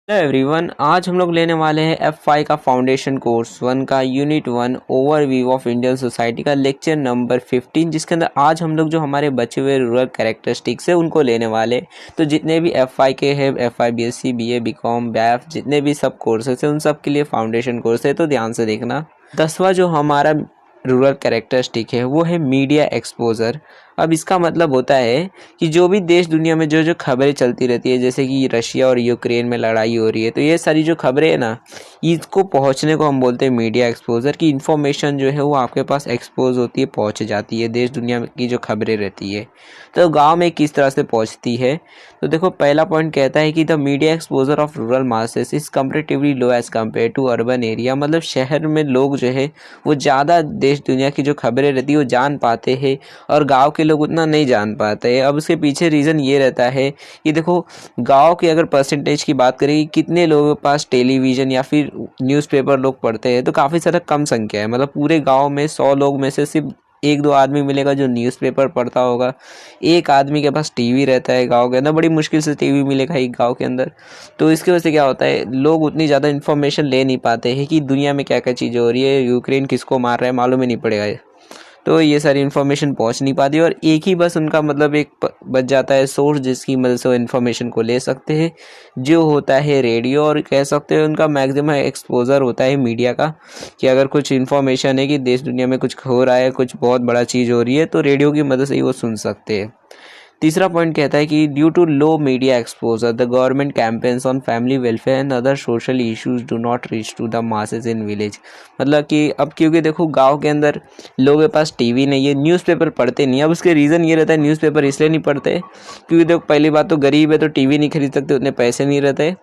Hello everyone, आज हम लोग लेने वाले हैं F5 का फाउंडेशन कोर्स 1 का unit 1 overview of Indian society का लेक्चर नंबर 15, जिसके अंदर आज हम लोग जो हमारे बचे हुए रूरल कैरेक्टरिस्टिक्स है उनको लेने वाले। तो जितने भी F5 के हैं, FYBsc, BA, BCom, BAF, जितने भी सब कोर्सेस हैं उन सब के लिए फाउंडेशन कोर्स है, तो ध्यान से देखना। 10वां जो हमारा रूरल कैरेक्टरिस्टिक है वो है मीडिया एक्सपोजर। अब इसका मतलब होता है कि जो भी देश दुनिया में जो जो खबरें चलती रहती है, जैसे कि रशिया और यूक्रेन में लड़ाई हो रही है, तो ये सारी जो खबरें है ना, इसको पहुंचने को हम बोलते हैं मीडिया एक्सपोजर। की इन्फॉर्मेशन जो है वो आपके पास एक्सपोज होती है, पहुंच जाती है, देश दुनिया की जो खबरें रहती है। तो गाँव में किस तरह से पहुँचती है, तो देखो पहला पॉइंट कहता है कि the media exposure of rural masses is comparatively low as compare to urban area. मतलब शहर में लोग जो है वो ज़्यादा देश दुनिया की जो खबरें रहती है वो जान पाते हैं और गांव के लोग उतना नहीं जान पाते हैं। अब उसके पीछे रीज़न ये रहता है कि देखो, गांव की अगर परसेंटेज की बात करें कि कितने लोगों के पास टेलीविज़न या फिर न्यूज़पेपर लोग पढ़ते हैं, तो काफ़ी सारा कम संख्या है। मतलब पूरे गांव में 100 लोग में से सिर्फ एक दो आदमी मिलेगा जो न्यूज़पेपर पढ़ता होगा। एक आदमी के पास टीवी रहता है गांव के अंदर, बड़ी मुश्किल से टीवी मिलेगा एक गांव के अंदर। तो इसकी वजह से क्या होता है, लोग उतनी ज़्यादा इन्फॉर्मेशन ले नहीं पाते हैं कि दुनिया में क्या क्या चीज़ें हो रही है, यूक्रेन किसको मार रहा है मालूम ही नहीं पड़ेगा। तो ये सारी इन्फॉर्मेशन पहुंच नहीं पाती और एक ही बस उनका मतलब एक बच जाता है सोर्स जिसकी मदद से वो इन्फॉर्मेशन को ले सकते हैं, जो होता है रेडियो। और कह सकते हैं उनका मैक्सिमम एक्सपोजर होता है मीडिया का, कि अगर कुछ इन्फॉर्मेशन है कि देश दुनिया में कुछ हो रहा है, कुछ बहुत बड़ा चीज़ हो रही है, तो रेडियो की मदद से ही वो सुन सकते हैं। तीसरा पॉइंट कहता है कि due to low media exposure the government campaigns on family welfare and other social issues do not reach to the masses in village. मतलब कि अब क्योंकि देखो गांव के अंदर लोगों के पास टीवी नहीं है, न्यूज़पेपर पढ़ते नहीं। अब उसके रीज़न ये रहता है, न्यूज़पेपर इसलिए नहीं पढ़ते क्योंकि देखो पहली बात तो गरीब है तो टीवी नहीं खरीद सकते, उतने पैसे नहीं रहते।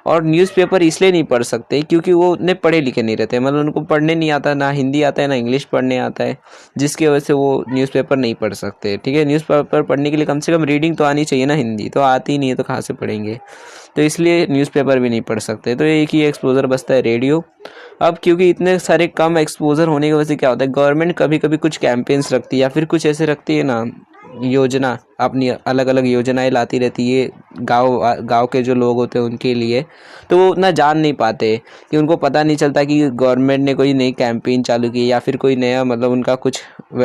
और न्यूज़पेपर इसलिए नहीं पढ़ सकते क्योंकि वो उतने पढ़े लिखे नहीं रहते, मतलब उनको पढ़ने नहीं आता, ना हिंदी आता है ना इंग्लिश पढ़ने आता है, जिसकी वजह से वो न्यूज़पेपर नहीं पढ़ सकते। ठीक है, न्यूज़पेपर पढ़ने के लिए कम से कम रीडिंग तो आनी चाहिए ना, हिंदी तो आती नहीं है तो कहाँ से पढ़ेंगे, तो इसलिए न्यूज़पेपर भी नहीं पढ़ सकते। तो एक ही एक्सपोजर बचता है, रेडियो। अब क्योंकि इतने सारे कम एक्सपोजर होने की वजह से क्या होता है, गवर्नमेंट कभी कभी कुछ कैंपेन्स रखती है या फिर कुछ ऐसे रखती है ना, योजना, अपनी अलग अलग योजनाएं लाती रहती है गांव के जो लोग होते हैं उनके लिए। तो वो उतना जान नहीं पाते कि उनको पता नहीं चलता कि गवर्नमेंट ने कोई नई कैंपेन चालू की या फिर कोई नया मतलब उनका कुछ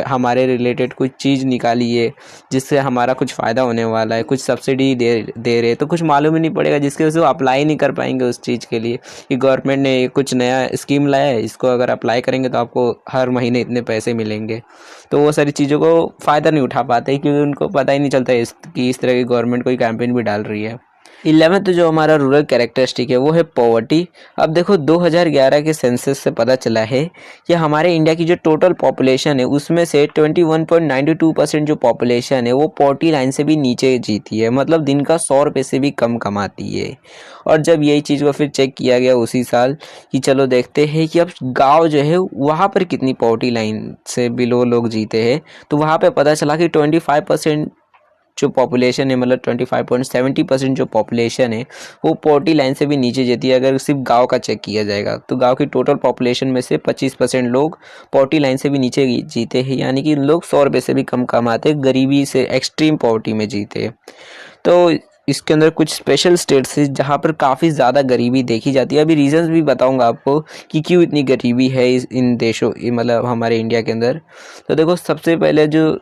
हमारे रिलेटेड कुछ चीज़ निकाली है जिससे हमारा कुछ फ़ायदा होने वाला है, कुछ सब्सिडी दे रहे, तो कुछ मालूम ही नहीं पड़ेगा, जिसकी वजह से वो अप्लाई नहीं कर पाएंगे उस चीज़ के लिए कि गवर्नमेंट ने कुछ नया स्कीम लाया है, इसको अगर अप्लाई करेंगे तो आपको हर महीने इतने पैसे मिलेंगे। तो वो सारी चीज़ों को फ़ायदा नहीं उठा पाते क्योंकि उनको पता ही नहीं चलता कि इस तरह की गवर्नमेंट कोई कैंपेन भी डाल रही है। 11th जो हमारा रूरल कैरेक्टरिस्टिक है वो है पॉवर्टी। अब देखो 2011 के सेंसस से पता चला है कि हमारे इंडिया की जो टोटल पॉपुलेशन है उसमें से 21.92% जो पॉपुलेशन है वो पॉवर्टी लाइन से भी नीचे जीती है, मतलब दिन का 100 रुपये से भी कम कमाती है। और जब यही चीज़ को फिर चेक किया गया उसी साल कि चलो देखते हैं कि अब गाँव जो है वहाँ पर कितनी पॉवर्टी लाइन से बिलो लोग जीते हैं, तो वहाँ पर पता चला कि 25% जो पॉपुलेशन है, मतलब 25.70% जो पॉपुलेशन है वो पॉवर्टी लाइन से भी नीचे जीती है। अगर सिर्फ गांव का चेक किया जाएगा तो गांव की टोटल पॉपुलेशन में से 25% लोग पॉवर्टी लाइन से भी नीचे जीते हैं, यानी कि लोग 100 रुपये से भी कम कमाते, गरीबी से एक्सट्रीम पॉवर्टी में जीते। तो इसके अंदर कुछ स्पेशल स्टेट्स है जहाँ पर काफ़ी ज़्यादा गरीबी देखी जाती है। अभी रीजंस भी बताऊंगा आपको कि क्यों इतनी गरीबी है इन देशों, मतलब हमारे इंडिया के अंदर। तो देखो सबसे पहले जो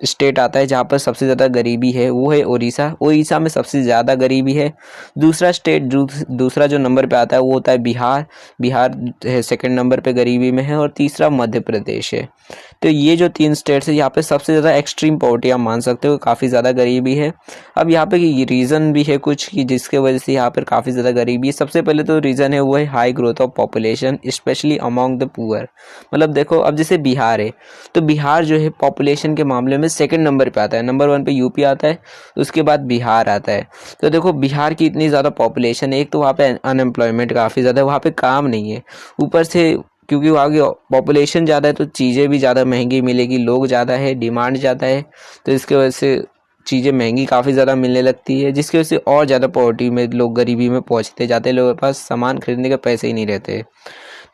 स्टेट आता है जहाँ पर सबसे ज़्यादा गरीबी है वो है उड़ीसा। उड़ीसा में सबसे ज़्यादा गरीबी है। दूसरा स्टेट दूसरा जो नंबर पे आता है वो होता है बिहार। बिहार है सेकंड नंबर पे गरीबी में है, और तीसरा मध्य प्रदेश है। तो ये जो 3 स्टेट्स है यहाँ पे सबसे ज़्यादा एक्सट्रीम पॉवर्टी आप मान सकते हो, काफ़ी ज़्यादा गरीबी है। अब यहाँ पे रीज़न भी है कुछ कि जिसके वजह से यहाँ पर काफ़ी ज़्यादा गरीबी है। सबसे पहले तो रीज़न है वो है high growth of population specially among the poor. मतलब देखो अब जैसे बिहार है तो बिहार जो है पॉपुलेशन के मामले में सेकंड नंबर पे आता है, नंबर 1 पे यूपी आता है, उसके बाद बिहार आता है। तो देखो बिहार की इतनी ज़्यादा पॉपुलेशन है, एक तो वहाँ पे अनएम्प्लॉयमेंट काफ़ी ज़्यादा है, वहाँ पे काम नहीं है, ऊपर से क्योंकि वहाँ की पॉपुलेशन ज़्यादा है तो चीज़ें भी ज़्यादा महंगी मिलेगी, लोग ज़्यादा है, डिमांड ज़्यादा है, तो इसके वजह से चीज़ें महंगी काफ़ी ज़्यादा मिलने लगती है, जिसकी वजह से और ज़्यादा पॉवर्टी में लोग गरीबी में पहुँचते जाते हैं, लोगों के पास सामान खरीदने के पैसे ही नहीं रहते।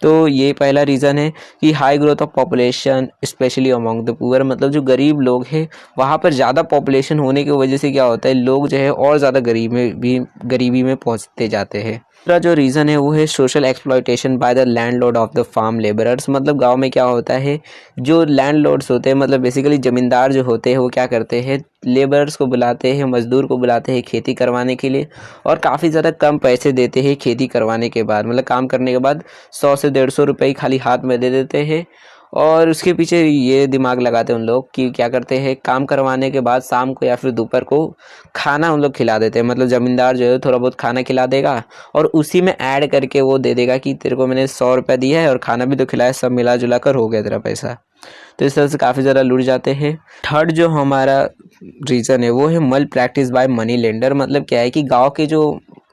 तो ये पहला रीज़न है कि high growth of population specially among the poor, मतलब जो गरीब लोग हैं वहाँ पर ज़्यादा पॉपुलेशन होने की वजह से क्या होता है, लोग जो है और ज़्यादा गरीबी में पहुँचते जाते हैं। दूसरा जो रीज़न है वो है social exploitation by the landlord of the farm labourers. मतलब गांव में क्या होता है, जो लैंडलॉर्ड्स होते हैं मतलब बेसिकली ज़मींदार जो होते हैं वो क्या करते हैं, लेबरर्स को बुलाते हैं, मज़दूर को बुलाते हैं खेती करवाने के लिए, और काफ़ी ज़्यादा कम पैसे देते हैं खेती करवाने के बाद। मतलब काम करने के बाद 100 से 150 रुपये खाली हाथ में दे देते हैं। और उसके पीछे ये दिमाग लगाते हैं उन लोग कि क्या करते हैं, काम करवाने के बाद शाम को या फिर दोपहर को खाना उन लोग खिला देते हैं। मतलब ज़मींदार जो है थोड़ा बहुत खाना खिला देगा और उसी में ऐड करके वो दे देगा कि तेरे को मैंने 100 रुपये दिया है और खाना भी तो खिलाया, सब मिला जुला कर हो गया तेरा पैसा। तो इस तरह से काफ़ी ज़्यादा लूट जाते हैं। थर्ड जो हमारा रीज़न है वो है मल प्रैक्टिस बाय मनी लेंडर। मतलब क्या है कि गांव के जो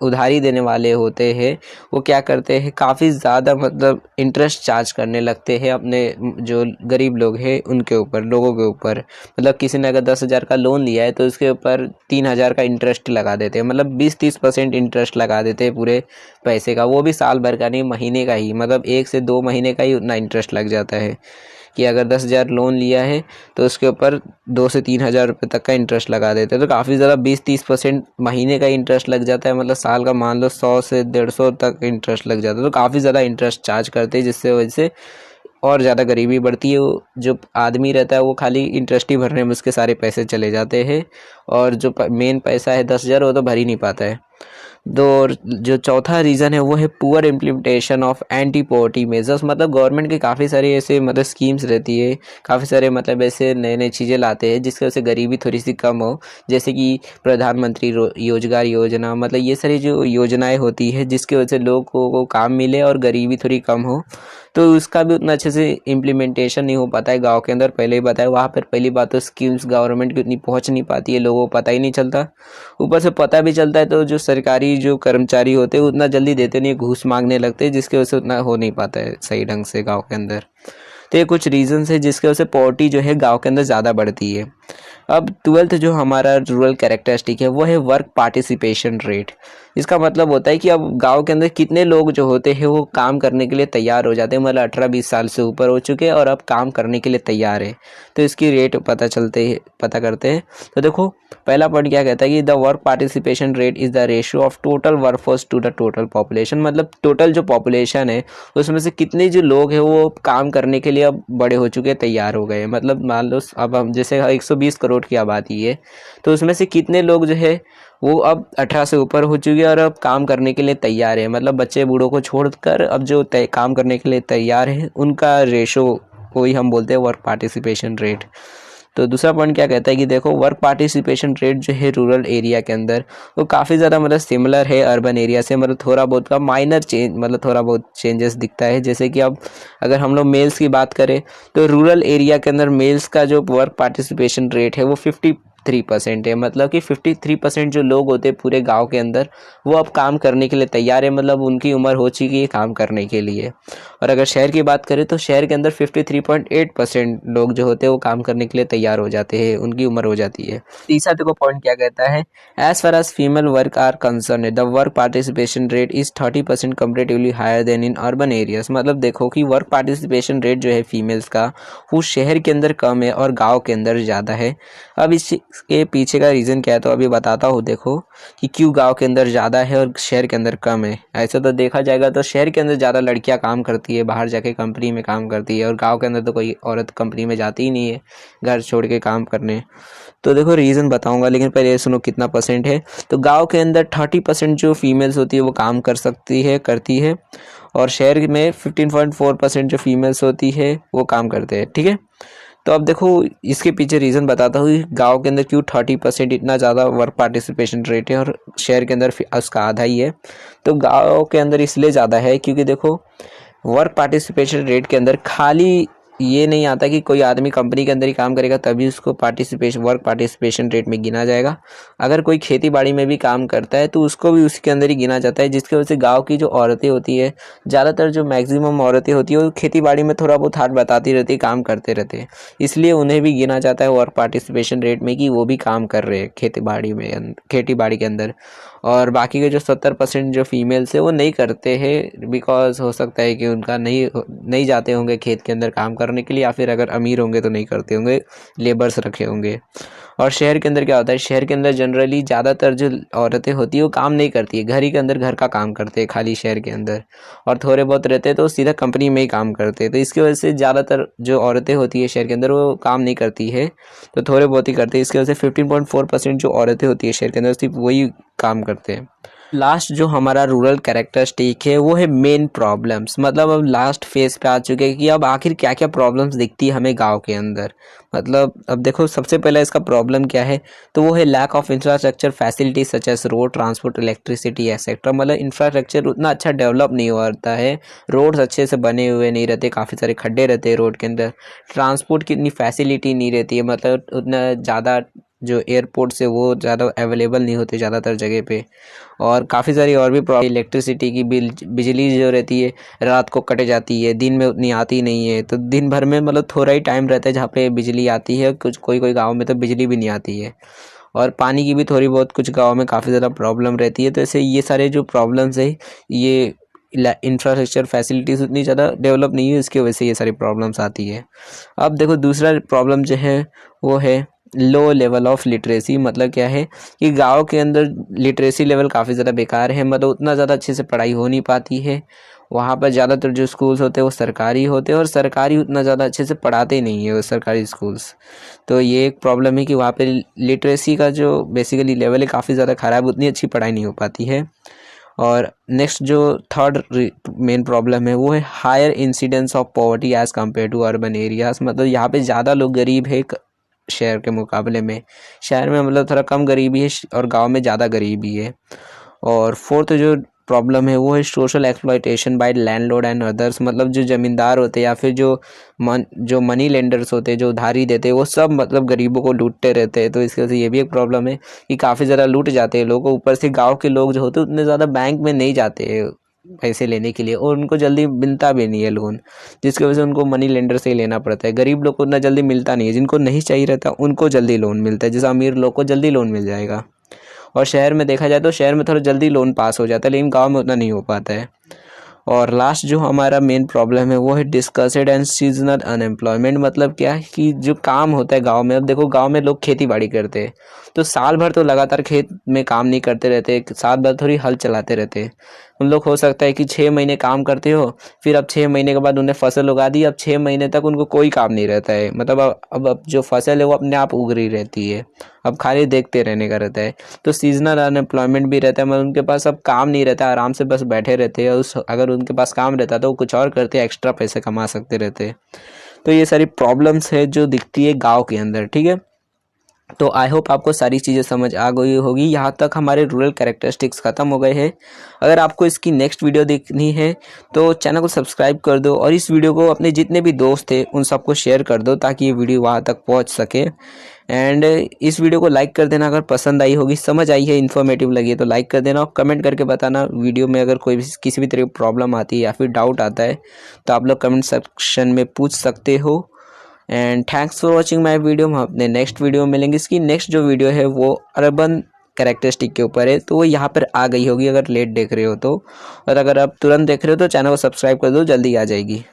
उधारी देने वाले होते हैं वो क्या करते हैं, काफ़ी ज़्यादा मतलब इंटरेस्ट चार्ज करने लगते हैं अपने जो गरीब लोग हैं उनके ऊपर, लोगों के ऊपर। मतलब किसी ने अगर 10,000 का लोन लिया है तो उसके ऊपर 3,000 का इंटरेस्ट लगा देते हैं। मतलब 20-30% इंटरेस्ट लगा देते हैं पूरे पैसे का, वो भी साल भर का नहीं, महीने का ही। मतलब 1 से 2 महीने का ही उतना इंटरेस्ट लग जाता है कि अगर 10,000 लोन लिया है तो उसके ऊपर 2 से 3,000 रुपये तक का इंटरेस्ट लगा देते हैं। तो काफ़ी ज़्यादा 20-30% महीने का इंटरेस्ट लग जाता है। मतलब साल का मान लो 100 से 150 तक इंटरेस्ट लग जाता है। तो काफ़ी ज़्यादा इंटरेस्ट चार्ज करते हैं, जिससे वजह से और ज़्यादा गरीबी बढ़ती है। जो आदमी रहता है वो खाली इंटरेस्ट ही भरने में उसके सारे पैसे चले जाते हैं, और जो मेन पैसा है 10,000 वो तो भर ही नहीं पाता है। दो जो चौथा रीज़न है वो है poor implementation of anti poverty measures. मतलब गवर्नमेंट के काफ़ी सारे ऐसे मतलब स्कीम्स रहती है, काफ़ी सारे मतलब ऐसे नए नए चीज़ें लाते हैं जिसकी वजह से गरीबी थोड़ी सी कम हो। जैसे कि प्रधानमंत्री रोजगार योजना, मतलब ये सारी जो योजनाएं होती है जिसकी वजह से लोगों को काम मिले और गरीबी थोड़ी कम हो। तो उसका भी उतना अच्छे से इम्प्लीमेंटेशन नहीं हो पाता है गाँव के अंदर। पहले ही बताया, वहाँ पर पहली बात तो स्कीम्स गवर्नमेंट की उतनी पहुँच नहीं पाती है, लोगों को पता ही नहीं चलता। ऊपर से पता भी चलता है तो जो सरकारी जो कर्मचारी होते हैं उतना जल्दी देते नहीं, घूस मांगने लगते हैं, जिसकी वजह से उतना हो नहीं पाता है सही ढंग से गांव के अंदर। तो ये कुछ रीजंस है जिसकी वजह से पॉवर्टी जो है गांव के अंदर ज़्यादा बढ़ती है। अब 12th जो हमारा रूरल कैरेक्टरिस्टिक है वो है वर्क पार्टिसिपेशन रेट। इसका मतलब होता है कि अब गांव के अंदर कितने लोग जो होते हैं वो काम करने के लिए तैयार हो जाते हैं। मतलब 18-20 साल से ऊपर हो चुके हैं और अब काम करने के लिए तैयार है, तो इसकी रेट पता करते हैं। तो देखो पहला पॉइंट क्या कहता है कि the work participation rate is the ratio of total workforce to the total population. मतलब टोटल जो पॉपुलेशन है उसमें से कितने जो लोग हैं वो काम करने के लिए अब बड़े हो चुके हैं, तैयार हो गए। मतलब मान लो अब हम जैसे 120 करोड़ की आबादी है तो उसमें से कितने लोग जो है वो अब 18 से ऊपर हो चुके हैं और अब काम करने के लिए तैयार है। मतलब बच्चे बूढ़ों को छोड़कर अब जो काम करने के लिए तैयार है उनका रेशो को ही हम बोलते हैं वर्क पार्टिसिपेशन रेट। तो दूसरा पॉइंट क्या कहता है कि देखो वर्क पार्टिसिपेशन रेट जो है रूरल एरिया के अंदर वो काफ़ी ज़्यादा मतलब सिमिलर है अर्बन एरिया से। मतलब थोड़ा बहुत का माइनर चेंज, मतलब थोड़ा बहुत चेंजेस दिखता है। जैसे कि अब अगर हम लोग मेल्स की बात करें तो रूरल एरिया के अंदर मेल्स का जो वर्क पार्टिसिपेशन रेट है वो 53% है। मतलब कि 53% जो लोग होते हैं पूरे गांव के अंदर वो अब काम करने के लिए तैयार है। मतलब उनकी उम्र हो चुकी है काम करने के लिए। और अगर शहर की बात करें तो शहर के अंदर 53.8% लोग जो होते हैं वो काम करने के लिए तैयार हो जाते हैं, उनकी उम्र हो जाती है। तीसरा देखो पॉइंट क्या कहता है, as far as female work are concern the work participation rate is 30% comparatively higher than in urban areas. मतलब देखो कि वर्क पार्टिसिपेशन रेट जो है फीमेल्स का वो शहर के अंदर कम है और गाँव के अंदर ज़्यादा है। अब इसके पीछे का रीज़न क्या है तो अभी बताता हूँ। देखो कि क्यों गांव के अंदर ज़्यादा है और शहर के अंदर कम है। ऐसा तो देखा जाएगा तो शहर के अंदर ज़्यादा लड़कियां काम करती है, बाहर जाके कंपनी में काम करती है, और गांव के अंदर तो कोई औरत कंपनी में जाती ही नहीं है घर छोड़ के काम करने। तो देखो रीज़न बताऊंगा, लेकिन पहले ये सुनो कितना परसेंट है। तो गाँव के अंदर 30% जो फीमेल्स होती है वो काम करती है, और शहर में 15.4% जो फीमेल्स होती है वो काम करते हैं। ठीक है, तो अब देखो इसके पीछे रीज़न बताता हूँ गांव के अंदर क्यों 30% इतना ज़्यादा वर्क पार्टिसिपेशन रेट है और शहर के अंदर उसका आधा ही है। तो गांव के अंदर इसलिए ज़्यादा है क्योंकि देखो वर्क पार्टिसिपेशन रेट के अंदर खाली ये नहीं आता कि कोई आदमी कंपनी के अंदर ही काम करेगा तभी उसको वर्क पार्टिसिपेशन रेट में गिना जाएगा। अगर कोई खेती बाड़ी में भी काम करता है तो उसको भी उसके अंदर ही गिना जाता है, जिसकी वजह से गांव की जो औरतें होती है, ज़्यादातर जो मैक्सिमम औरतें होती है वो खेती बाड़ी में थोड़ा बहुत हाथ बताती रहती है, काम करते रहते हैं, इसलिए उन्हें भी गिना जाता है वर्क पार्टिसिपेशन रेट में कि वो भी काम कर रहे हैं खेती बाड़ी के अंदर। और बाकी के जो 70% जो फीमेल्स है वो नहीं करते हैं, बिकॉज हो सकता है कि उनका नहीं जाते होंगे खेत के अंदर काम करने के लिए, या फिर अगर अमीर होंगे तो नहीं करते होंगे, लेबर्स रखे होंगे। और शहर के अंदर क्या होता है, शहर के अंदर जनरली ज़्यादातर जो औरतें होती है वो काम नहीं करती है, घर ही के अंदर घर का काम करते हैं खाली शहर के अंदर, और थोड़े बहुत रहते हैं तो सीधा कंपनी में ही काम करते हैं। तो इसकी वजह से ज़्यादातर जो औरतें होती है शहर के अंदर वो काम नहीं करती है, तो थोड़े बहुत ही करते हैं। इसकी वजह से 15.4% जो औरतें होती है शहर के अंदर सिर्फ वही काम करते हैं। लास्ट जो हमारा रूरल कैरेक्टरिस्टिक है वो है मेन प्रॉब्लम्स, मतलब अब लास्ट फेज पे आ चुके हैं कि अब आखिर क्या क्या प्रॉब्लम्स दिखती है हमें गांव के अंदर। मतलब अब देखो सबसे पहला इसका प्रॉब्लम क्या है, तो वो है lack of infrastructure facility such as road, transport, electricity etcetera. मतलब इंफ्रास्ट्रक्चर उतना अच्छा डेवलप नहीं होता है, रोड्स अच्छे से बने हुए नहीं रहते, काफ़ी सारे खड्डे रहते हैं रोड के अंदर, ट्रांसपोर्ट की इतनी फैसिलिटी नहीं रहती है, मतलब उतना ज़्यादा जो एयरपोर्ट से वो ज़्यादा अवेलेबल नहीं होते ज़्यादातर जगह पे, और काफ़ी सारी और भी प्रॉब्लम, इलेक्ट्रिसिटी की बिजली जो रहती है रात को कट जाती है, दिन में उतनी आती नहीं है, तो दिन भर में मतलब थोड़ा ही टाइम रहता है जहाँ पे बिजली आती है, कुछ कोई कोई गाँव में तो बिजली भी नहीं आती है, और पानी की भी थोड़ी बहुत कुछ गाँव में काफ़ी ज़्यादा प्रॉब्लम रहती है। तो ऐसे ये सारे जो प्रॉब्लम्स है, ये इंफ्रास्ट्रक्चर फैसिलिटीज़ उतनी ज़्यादा डेवलप नहीं है, इसकी वजह से ये सारी प्रॉब्लम्स आती है। अब देखो दूसरा प्रॉब्लम जो है वो है लो लेवल ऑफ लिटरेसी। मतलब क्या है कि गांव के अंदर लिटरेसी लेवल काफ़ी ज़्यादा बेकार है, मतलब उतना ज़्यादा अच्छे से पढ़ाई हो नहीं पाती है। वहाँ पर ज़्यादातर जो स्कूल्स होते हैं वो सरकारी होते हैं, और सरकारी उतना ज़्यादा अच्छे से पढ़ाते नहीं है वो सरकारी स्कूल्स। तो ये एक प्रॉब्लम है कि वहाँ पे लिटरेसी का जो बेसिकली लेवल है काफ़ी ज़्यादा ख़राब, उतनी अच्छी पढ़ाई नहीं हो पाती है। और नेक्स्ट जो थर्ड मेन प्रॉब्लम है वो है higher incidence of poverty as compare to urban areas. मतलब यहाँ पे ज़्यादा लोग गरीब है शहर के मुकाबले में, शहर में मतलब थोड़ा कम गरीबी है और गांव में ज़्यादा गरीबी है। और फोर्थ जो प्रॉब्लम है वो है social exploitation bye landlord and others. मतलब जो ज़मींदार होते हैं या फिर जो मनी लेंडर्स होते हैं, जो उधारी देते हैं, वो सब मतलब गरीबों को लूटते रहते हैं। तो इसकी वजह से ये भी एक प्रॉब्लम है कि काफ़ी ज़्यादा लूट जाते हैं लोग। ऊपर से गाँव के लोग जो होते हैं उतने ज़्यादा बैंक में नहीं जाते हैं पैसे लेने के लिए, और उनको जल्दी मिलता भी नहीं है लोन, जिसकी वजह से उनको मनी लेंडर से ही लेना पड़ता है। गरीब लोग को उतना जल्दी मिलता नहीं है, जिनको नहीं चाहिए रहता उनको जल्दी लोन मिलता है, जैसे अमीर लोग को जल्दी लोन मिल जाएगा। और शहर में देखा जाए तो शहर में थोड़ा जल्दी लोन पास हो जाता है, लेकिन गांव में उतना नहीं हो पाता है। और लास्ट जो हमारा मेन प्रॉब्लम है वो है डिस्कस्ड एंड सीजनल अनएम्प्लॉयमेंट। मतलब क्या है कि जो काम होता है गांव में, अब देखो गांव में लोग खेती बाड़ी करते हैं, तो साल भर तो लगातार खेत में काम नहीं करते रहते, साल भर थोड़ी हल चलाते रहते। उन लोग हो सकता है कि 6 महीने काम करते हो, फिर अब 6 महीने के बाद उन्हें फसल उगा दी, अब 6 महीने तक उनको कोई काम नहीं रहता है। मतलब अब जो फसल है वो अपने आप उग रही रहती है, अब खाली देखते रहने का रहता है। तो सीजनल अनएम्प्लॉयमेंट भी रहता है, मतलब उनके पास अब काम नहीं रहता, आराम से बस बैठे रहते हैं। अगर उनके पास काम रहता तो वो कुछ और करते, एक्स्ट्रा पैसे कमा सकते रहते। तो ये सारी प्रॉब्लम्स है जो दिखती है गाँव के अंदर, ठीक है। तो आई होप आपको सारी चीज़ें समझ आ गई होगी। यहाँ तक हमारे रूरल कैरेक्टरिस्टिक्स ख़त्म हो गए हैं। अगर आपको इसकी नेक्स्ट वीडियो देखनी है तो चैनल को सब्सक्राइब कर दो, और इस वीडियो को अपने जितने भी दोस्त थे उन सबको शेयर कर दो ताकि ये वीडियो वहाँ तक पहुँच सके। एंड इस वीडियो को लाइक कर देना अगर पसंद आई होगी, समझ आई है, इन्फॉर्मेटिव लगी है तो लाइक कर देना, और कमेंट करके बताना वीडियो में अगर कोई किसी भी तरह की प्रॉब्लम आती है या फिर डाउट आता है तो आप लोग कमेंट सेक्शन में पूछ सकते हो। And thanks for watching my video. हम अपने नेक्स्ट वीडियो में मिलेंगे। इसकी नेक्स्ट जो वीडियो है वो अर्बन कैरेक्टरिस्टिक के ऊपर है, तो वो यहाँ पर आ गई होगी अगर लेट देख रहे हो तो, और अगर आप तुरंत देख रहे हो तो चैनल को सब्सक्राइब कर दो, जल्दी आ जाएगी।